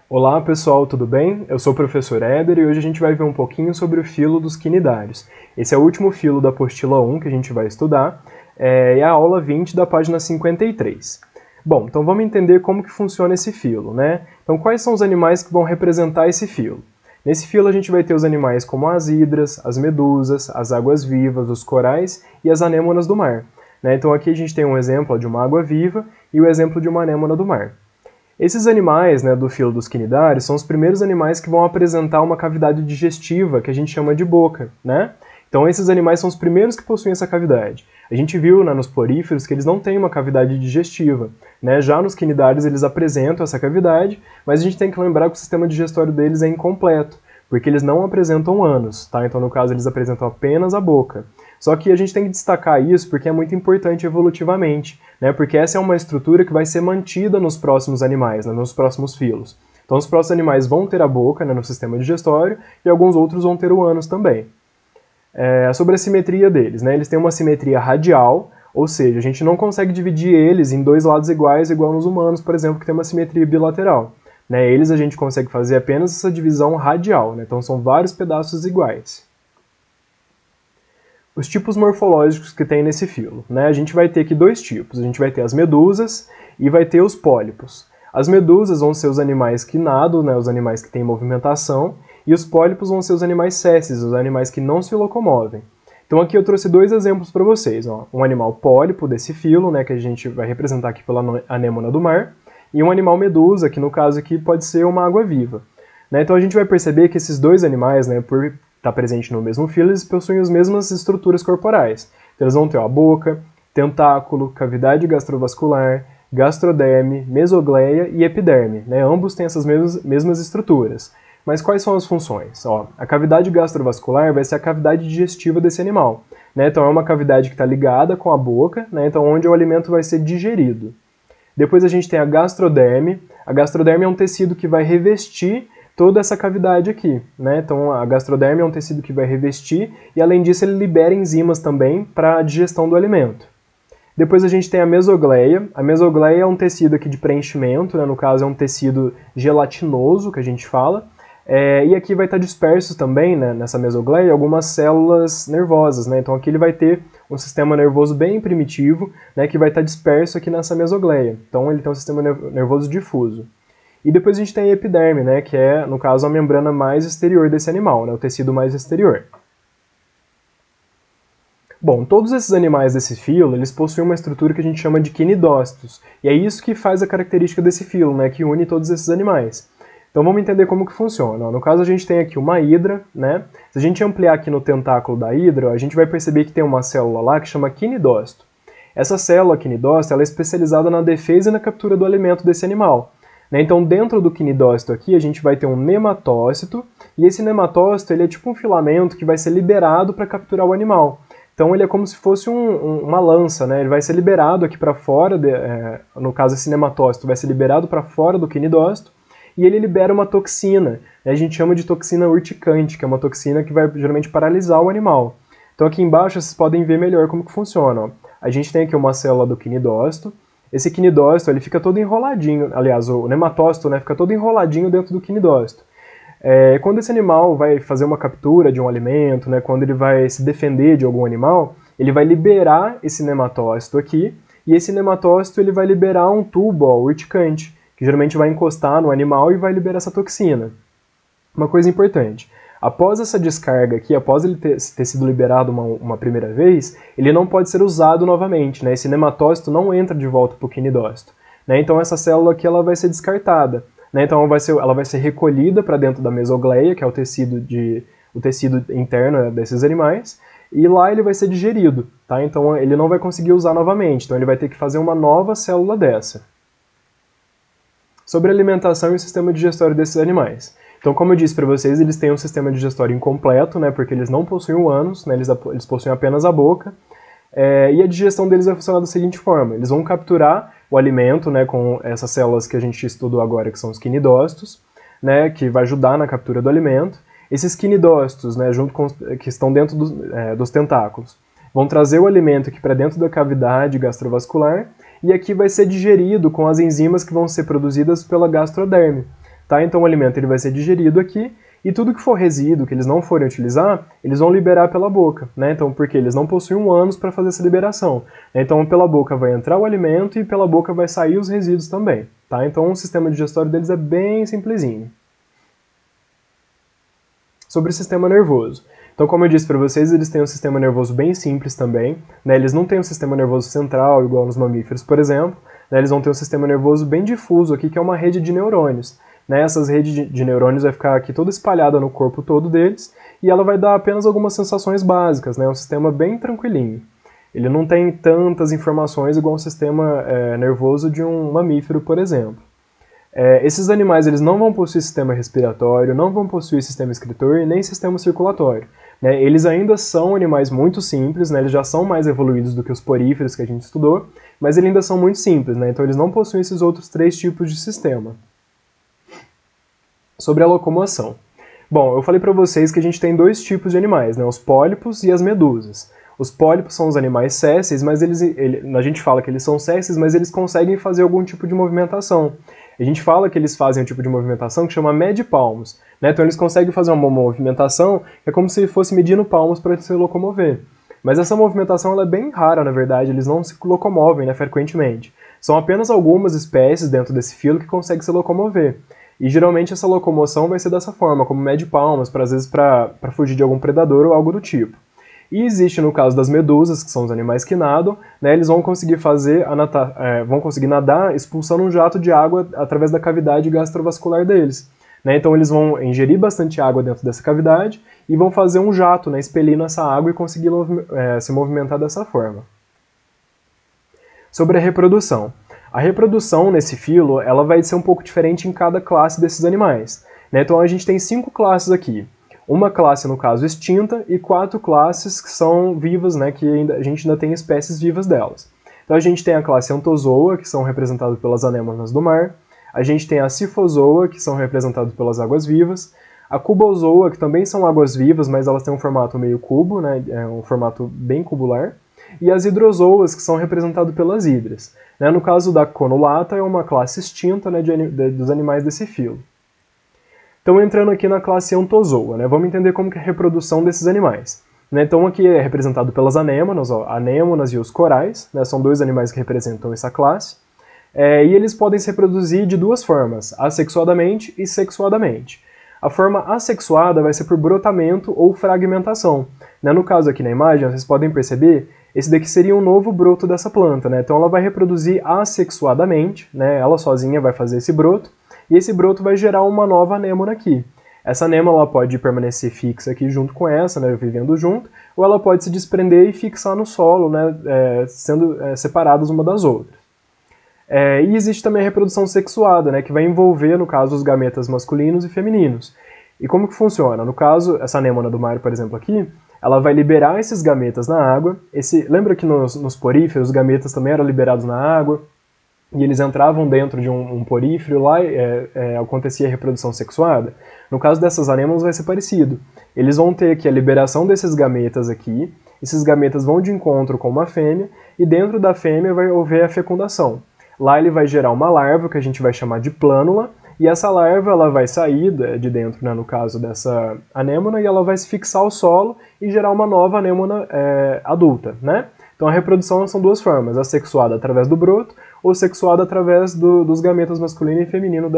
Olá pessoal, tudo bem? Eu sou o professor Éder e hoje a gente vai ver um pouquinho sobre o filo dos quinidários. Esse é o último filo da apostila 1 que a gente vai estudar, e a aula 20 da página 53. Bom, então vamos entender como que funciona esse filo, né? Então quais são os animais que vão representar esse filo? Nesse filo a gente vai ter os animais como as hidras, as medusas, as águas-vivas, os corais e as anêmonas do mar. Né? Então aqui a gente tem um exemplo de uma água-viva e o exemplo de uma anêmona do mar. Esses animais, né, do filo dos quinidários são os primeiros animais que vão apresentar uma cavidade digestiva que a gente chama de boca, né? Então esses animais são os primeiros que possuem essa cavidade. A gente viu, né, nos poríferos que eles não têm uma cavidade digestiva, né? Já nos quinidários eles apresentam essa cavidade, mas a gente tem que lembrar que o sistema digestório deles é incompleto, porque eles não apresentam ânus, tá? Então no caso eles apresentam apenas a boca. Só que a gente tem que destacar isso porque é muito importante evolutivamente, né? Porque essa é uma estrutura que vai ser mantida nos próximos animais, né? Nos próximos filos. Então os próximos animais vão ter a boca, né, no sistema digestório e alguns outros vão ter o ânus também. Sobre a simetria deles, né? Eles têm uma simetria radial, ou seja, a gente não consegue dividir eles em dois lados iguais, igual nos humanos, por exemplo, que tem uma simetria bilateral. Né? Eles a gente consegue fazer apenas essa divisão radial, né? Então são vários pedaços iguais. Os tipos morfológicos que tem nesse filo, né? A gente vai ter aqui dois tipos, a gente vai ter as medusas e vai ter os pólipos. As medusas vão ser os animais que nadam, né? Os animais que têm movimentação, e os pólipos vão ser os animais sésseis, os animais que não se locomovem. Então aqui eu trouxe dois exemplos para vocês, ó. Um animal pólipo desse filo, né, que a gente vai representar aqui pela anêmona do mar, e um animal medusa, que no caso aqui pode ser uma água-viva. Né? Então a gente vai perceber que esses dois animais, né, por estar presente no mesmo filo, eles possuem as mesmas estruturas corporais. Então eles vão ter a boca, tentáculo, cavidade gastrovascular, gastroderme, mesogleia e epiderme. Né? Ambos têm essas mesmas estruturas. Mas quais são as funções? Ó, a cavidade gastrovascular vai ser a cavidade digestiva desse animal. Né? Então é uma cavidade que está ligada com a boca, né? Então onde o alimento vai ser digerido. Depois a gente tem a gastroderme. A gastroderme é um tecido que vai revestir toda essa cavidade aqui, né? Então a gastroderme é um tecido que vai revestir e além disso ele libera enzimas também para a digestão do alimento. Depois a gente tem a mesogleia. A mesogleia é um tecido aqui de preenchimento, né? No caso é um tecido gelatinoso que a gente fala. E aqui vai estar disperso também, né, nessa mesogleia, algumas células nervosas, né? Então aqui ele vai ter um sistema nervoso bem primitivo, né, que vai estar disperso aqui nessa mesogleia. Então ele tem um sistema nervoso difuso. E depois a gente tem a epiderme, né, que é, no caso, a membrana mais exterior desse animal, né, o tecido mais exterior. Bom, todos esses animais desse filo, eles possuem uma estrutura que a gente chama de quinidócitos. E é isso que faz a característica desse filo, né, que une todos esses animais. Então vamos entender como que funciona. No caso a gente tem aqui uma hidra, né? Se a gente ampliar aqui no tentáculo da hidra, a gente vai perceber que tem uma célula lá que chama quinidócito. Essa célula quinidócito ela é especializada na defesa e na captura do alimento desse animal. Né? Então dentro do quinidócito aqui a gente vai ter um nematócito, e esse nematócito ele é tipo um filamento que vai ser liberado para capturar o animal. Então ele é como se fosse uma lança, né? Ele vai ser liberado aqui para fora, no caso esse nematócito vai ser liberado para fora do quinidócito, e ele libera uma toxina, né? A gente chama de toxina urticante, que é uma toxina que vai geralmente paralisar o animal. Então aqui embaixo vocês podem ver melhor como que funciona. Ó. A gente tem aqui uma célula do quinidócito, esse quinidócito ele fica todo enroladinho, aliás, o nematócito, né, fica todo enroladinho dentro do quinidócito. Quando esse animal vai fazer uma captura de um alimento, né, quando ele vai se defender de algum animal, ele vai liberar esse nematócito aqui, e esse nematócito ele vai liberar um tubo urticante, que geralmente vai encostar no animal e vai liberar essa toxina. Uma coisa importante, após essa descarga aqui, após ele ter sido liberado uma primeira vez, ele não pode ser usado novamente, né? Esse nematócito não entra de volta para o quinidócito. Né? Então essa célula aqui ela vai ser descartada. Né? Então ela vai ser recolhida para dentro da mesogleia, que é o tecido interno desses animais, e lá ele vai ser digerido. Tá? Então ele não vai conseguir usar novamente, então ele vai ter que fazer uma nova célula dessa. Sobre a alimentação e o sistema digestório desses animais. Então, como eu disse para vocês, eles têm um sistema digestório incompleto, né, porque eles não possuem o ânus, né, eles possuem apenas a boca, e a digestão deles vai funcionar da seguinte forma: eles vão capturar o alimento, né, com essas células que a gente estudou agora, que são os quinidócitos, né, que vai ajudar na captura do alimento. Esses quinidócitos, né, que estão dentro dos tentáculos, vão trazer o alimento aqui para dentro da cavidade gastrovascular, e aqui vai ser digerido com as enzimas que vão ser produzidas pela gastroderme. tá? Então o alimento ele vai ser digerido aqui, e tudo que for resíduo, que eles não forem utilizar, eles vão liberar pela boca, né? Então, porque eles não possuem um ânus para fazer essa liberação. Então, pela boca vai entrar o alimento e pela boca vai sair os resíduos também, tá? Então, o sistema digestório deles é bem simplesinho. Sobre o sistema nervoso. Então, como eu disse para vocês, eles têm um sistema nervoso bem simples também, né? Eles não têm um sistema nervoso central, igual nos mamíferos, por exemplo, né? Eles vão ter um sistema nervoso bem difuso aqui, que é uma rede de neurônios. Né, essas redes de neurônios vai ficar aqui toda espalhada no corpo todo deles e ela vai dar apenas algumas sensações básicas, né, um sistema bem tranquilinho. Ele não tem tantas informações igual um sistema nervoso de um mamífero, por exemplo. Esses animais eles não vão possuir sistema respiratório, não vão possuir sistema excretor e nem sistema circulatório. Né, eles ainda são animais muito simples, né, eles já são mais evoluídos do que os poríferos que a gente estudou, mas eles ainda são muito simples, né, então eles não possuem esses outros 3 tipos de sistema. Sobre a locomoção. Bom, eu falei para vocês que a gente tem 2 tipos de animais, né? Os pólipos e as medusas. Os pólipos são os animais sésseis, mas a gente fala que eles são sésseis, mas eles conseguem fazer algum tipo de movimentação. A gente fala que eles fazem um tipo de movimentação que chama medipalmos, né? Então eles conseguem fazer uma movimentação que é como se fosse medindo palmos para se locomover. Mas essa movimentação ela é bem rara, na verdade, eles não se locomovem, né, frequentemente. São apenas algumas espécies dentro desse filo que conseguem se locomover. E geralmente essa locomoção vai ser dessa forma, como mede palmas, às vezes para fugir de algum predador ou algo do tipo. E existe no caso das medusas, que são os animais que nadam, né, eles vão conseguir vão conseguir nadar expulsando um jato de água através da cavidade gastrovascular deles. Né, então eles vão ingerir bastante água dentro dessa cavidade e vão fazer um jato, né, expelindo essa água e conseguir se movimentar dessa forma. Sobre a reprodução. A reprodução nesse filo ela vai ser um pouco diferente em cada classe desses animais. Né? Então a gente tem 5 classes aqui. Uma classe, no caso, extinta e 4 classes que são vivas, né? Que a gente ainda tem espécies vivas delas. Então a gente tem a classe Anthozoa, que são representadas pelas anêmonas do mar. A gente tem a Scyphozoa, que são representadas pelas águas-vivas. A Cubozoa, que também são águas-vivas, mas elas têm um formato meio cubo, né? É um formato bem cubular. E as hidrozoas, que são representadas pelas hidras. Né? No caso da Conulata, é uma classe extinta, né, dos animais desse filo. Então, entrando aqui na classe Anthozoa, né, vamos entender como que é a reprodução desses animais. Né? Então, aqui é representado pelas anêmonas, anêmonas e os corais, né, são 2 animais que representam essa classe. E eles podem se reproduzir de 2 formas, assexuadamente e sexuadamente. A forma assexuada vai ser por brotamento ou fragmentação. Né? No caso aqui na imagem, vocês podem perceber, esse daqui seria um novo broto dessa planta. Né? Então ela vai reproduzir assexuadamente, né? Ela sozinha vai fazer esse broto, e esse broto vai gerar uma nova anêmona aqui. Essa anêmona ela pode permanecer fixa aqui junto com essa, né? Vivendo junto, ou ela pode se desprender e fixar no solo, né? Sendo separadas uma das outras. E existe também a reprodução sexuada, né, que vai envolver, no caso, os gametas masculinos e femininos. E como que funciona? No caso, essa anêmona do mar, por exemplo, aqui, ela vai liberar esses gametas na água. Lembra que nos poríferos os gametas também eram liberados na água? E eles entravam dentro de um porífero lá e acontecia a reprodução sexuada? No caso dessas anêmonas vai ser parecido. Eles vão ter aqui a liberação desses gametas aqui, esses gametas vão de encontro com uma fêmea, e dentro da fêmea vai haver a fecundação. Lá ele vai gerar uma larva, que a gente vai chamar de plânula, e essa larva ela vai sair de dentro, né, no caso dessa anêmona, e ela vai se fixar ao solo e gerar uma nova anêmona adulta, né? Então a reprodução são 2 formas, a sexuada através do broto ou sexuada através dos gametas masculino e feminino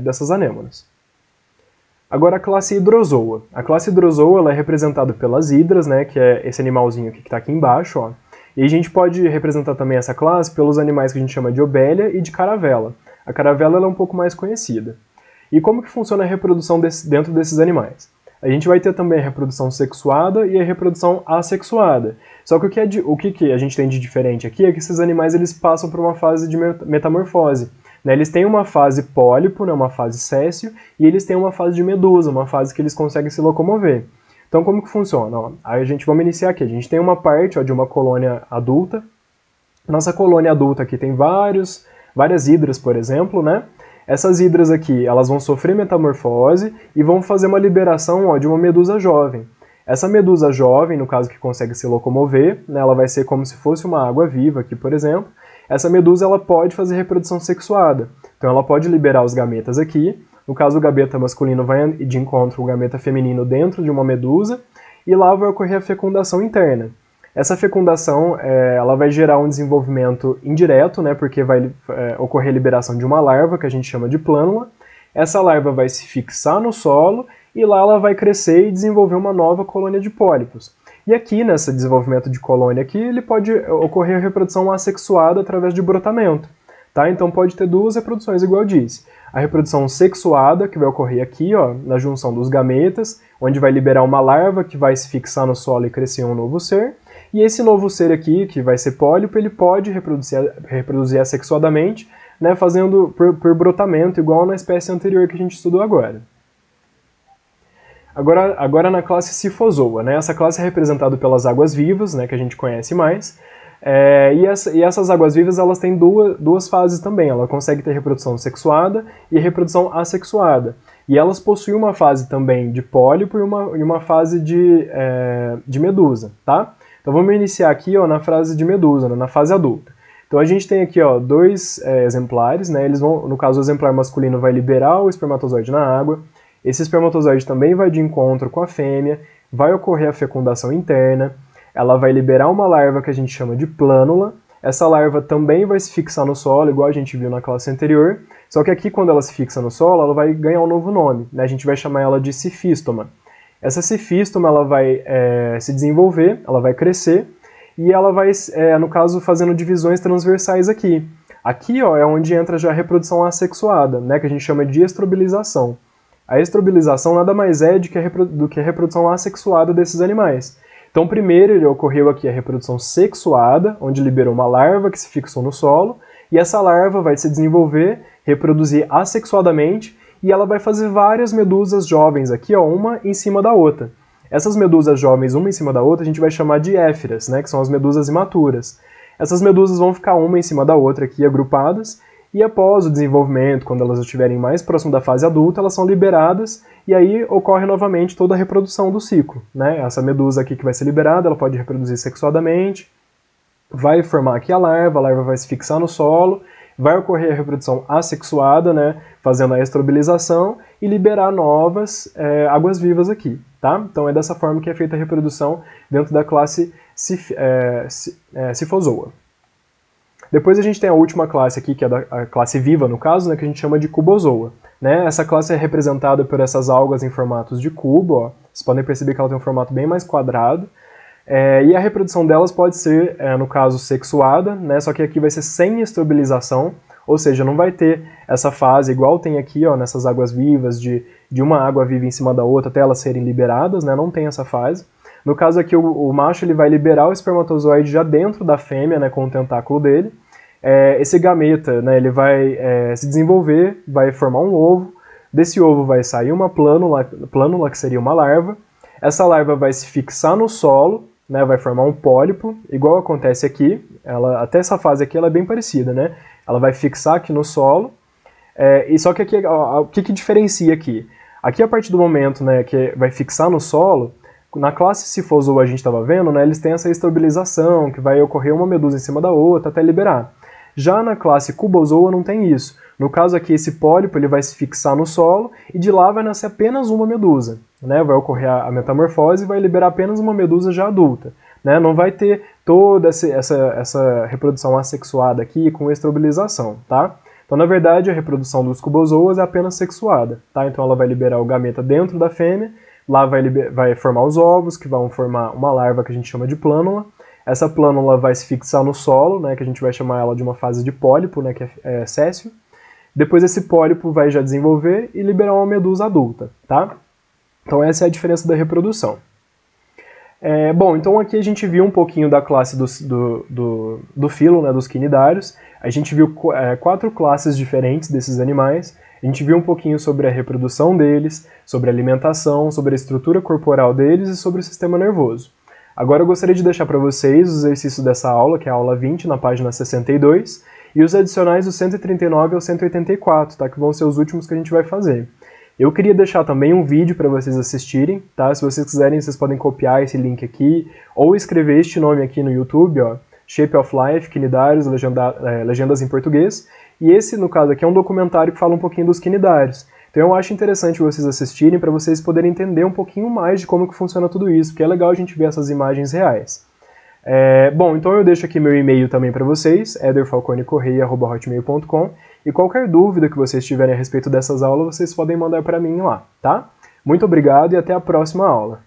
dessas anêmonas. Agora a classe Hidrozoa. A classe Hidrozoa ela é representada pelas hidras, né, que é esse animalzinho aqui que está aqui embaixo, ó. E a gente pode representar também essa classe pelos animais que a gente chama de obélia e de caravela. A caravela ela é um pouco mais conhecida. E como que funciona a reprodução dentro desses animais? A gente vai ter também a reprodução sexuada e a reprodução assexuada. Só que o que a gente tem de diferente aqui é que esses animais eles passam por uma fase de metamorfose. Né? Eles têm uma fase pólipo, né, uma fase séssil, e eles têm uma fase de medusa, uma fase que eles conseguem se locomover. Então, como que funciona? Ó, aí vamos iniciar aqui. A gente tem uma parte de uma colônia adulta. Nossa colônia adulta aqui tem várias hidras, por exemplo, né? Essas hidras aqui, elas vão sofrer metamorfose e vão fazer uma liberação de uma medusa jovem. Essa medusa jovem, no caso que consegue se locomover, né, ela vai ser como se fosse uma água-viva aqui, por exemplo. Essa medusa ela pode fazer reprodução sexuada. Então, ela pode liberar os gametas aqui, No caso, o gameta masculino vai de encontro ao gameta feminino dentro de uma medusa, e lá vai ocorrer a fecundação interna. Essa fecundação ela vai gerar um desenvolvimento indireto, né, porque vai ocorrer a liberação de uma larva, que a gente chama de plânula. Essa larva vai se fixar no solo, e lá ela vai crescer e desenvolver uma nova colônia de pólipos. E aqui, nesse desenvolvimento de colônia aqui, ele pode ocorrer a reprodução assexuada através de brotamento. Tá? Então pode ter duas reproduções, igual eu disse. A reprodução sexuada, que vai ocorrer aqui, ó, na junção dos gametas, onde vai liberar uma larva que vai se fixar no solo e crescer um novo ser. E esse novo ser aqui, que vai ser pólipo, ele pode reproduzir assexuadamente, né, fazendo por brotamento, igual na espécie anterior que a gente estudou agora. Agora na classe Scyphozoa, né? Essa classe é representada pelas águas-vivas, né, que a gente conhece mais. E essas águas-vivas elas têm duas fases também. Ela consegue ter reprodução sexuada e reprodução assexuada. E elas possuem uma fase também de pólipo e uma fase de medusa, tá? Então vamos iniciar aqui, ó, na fase de medusa, né, na fase adulta. Então a gente tem aqui, ó, dois exemplares, né? Eles vão, no caso, o exemplar masculino vai liberar o espermatozoide na água. Esse espermatozoide também vai de encontro com a fêmea, vai ocorrer a fecundação interna, ela vai liberar uma larva que a gente chama de plânula. Essa larva também vai se fixar no solo, igual a gente viu na classe anterior, só que aqui quando ela se fixa no solo, ela vai ganhar um novo nome, né? A gente vai chamar ela de cifístoma. Essa cifístoma ela vai se desenvolver, ela vai crescer, e ela vai, no caso, fazendo divisões transversais aqui. Aqui, ó, é onde entra já a reprodução assexuada, né, que a gente chama de estrobilização. A estrobilização nada mais é do que a reprodução assexuada desses animais. Então, primeiro ele ocorreu aqui a reprodução sexuada, onde liberou uma larva que se fixou no solo, e essa larva vai se desenvolver, reproduzir assexuadamente, e ela vai fazer várias medusas jovens aqui, ó, uma em cima da outra. Essas medusas jovens, uma em cima da outra, a gente vai chamar de éfiras, né, que são as medusas imaturas. Essas medusas vão ficar uma em cima da outra aqui, agrupadas, e após o desenvolvimento, quando elas estiverem mais próximo da fase adulta, elas são liberadas, e aí ocorre novamente toda a reprodução do ciclo, né? Essa medusa aqui que vai ser liberada, ela pode reproduzir sexuadamente, vai formar aqui a larva vai se fixar no solo, vai ocorrer a reprodução assexuada, né, fazendo a estrobilização, e liberar novas águas-vivas aqui, tá? Então é dessa forma que é feita a reprodução dentro da classe Scyphozoa. Depois a gente tem a última classe aqui, que é a classe viva, no caso, né, que a gente chama de Cubozoa. Né? Essa classe é representada por essas algas em formatos de cubo. Ó. Vocês podem perceber que ela tem um formato bem mais quadrado. E a reprodução delas pode ser, no caso, sexuada, né? Só que aqui vai ser sem estrobilização, ou seja, não vai ter essa fase igual tem aqui, ó, nessas águas vivas, de uma água viva em cima da outra até elas serem liberadas, né? Não tem essa fase. No caso aqui, o macho ele vai liberar o espermatozoide já dentro da fêmea, né, com o tentáculo dele. Esse gameta, né, ele vai se desenvolver, vai formar um ovo. Desse ovo vai sair uma plânula que seria uma larva. Essa larva vai se fixar no solo, né, vai formar um pólipo, igual acontece aqui. Até essa fase aqui ela é bem parecida, né? Ela vai fixar aqui no solo. E só que aqui, ó, o que diferencia aqui? Aqui, a partir do momento, né, que vai fixar no solo, na classe Scyphozoa a gente estava vendo, né, eles têm essa estabilização, que vai ocorrer uma medusa em cima da outra até liberar. Já na classe Cubozoa não tem isso. No caso aqui, esse pólipo ele vai se fixar no solo e de lá vai nascer apenas uma medusa. Né? Vai ocorrer a metamorfose e vai liberar apenas uma medusa já adulta. Né? Não vai ter toda essa reprodução assexuada aqui com estrobilização. Tá? Então, na verdade, a reprodução dos cubozoas é apenas sexuada. Tá? Então ela vai liberar o gameta dentro da fêmea. Lá vai formar os ovos, que vão formar uma larva que a gente chama de plânula. Essa plânula vai se fixar no solo, né, que a gente vai chamar ela de uma fase de pólipo, né, que é céssio. Depois esse pólipo vai já desenvolver e liberar uma medusa adulta, tá? Então essa é a diferença da reprodução. Bom, então aqui a gente viu um pouquinho da classe do filo, né, dos quinidários. A gente viu 4 classes diferentes desses animais. A gente viu um pouquinho sobre a reprodução deles, sobre a alimentação, sobre a estrutura corporal deles e sobre o sistema nervoso. Agora eu gostaria de deixar para vocês os exercícios dessa aula, que é a aula 20, na página 62, e os adicionais do 139 ao 184, tá? Que vão ser os últimos que a gente vai fazer. Eu queria deixar também um vídeo para vocês assistirem, tá? Se vocês quiserem, vocês podem copiar esse link aqui, ou escrever este nome aqui no YouTube, ó, Shape of Life, Quinidários, legendas em português. E esse, no caso aqui, é um documentário que fala um pouquinho dos quinidários. Então Então eu acho interessante vocês assistirem para vocês poderem entender um pouquinho mais de como que funciona tudo isso, porque é legal a gente ver essas imagens reais. Bom, então eu deixo aqui meu e-mail também para vocês, ederfalconecorreia@hotmail.com, e qualquer dúvida que vocês tiverem a respeito dessas aulas, vocês podem mandar para mim lá, tá? Muito obrigado e até a próxima aula.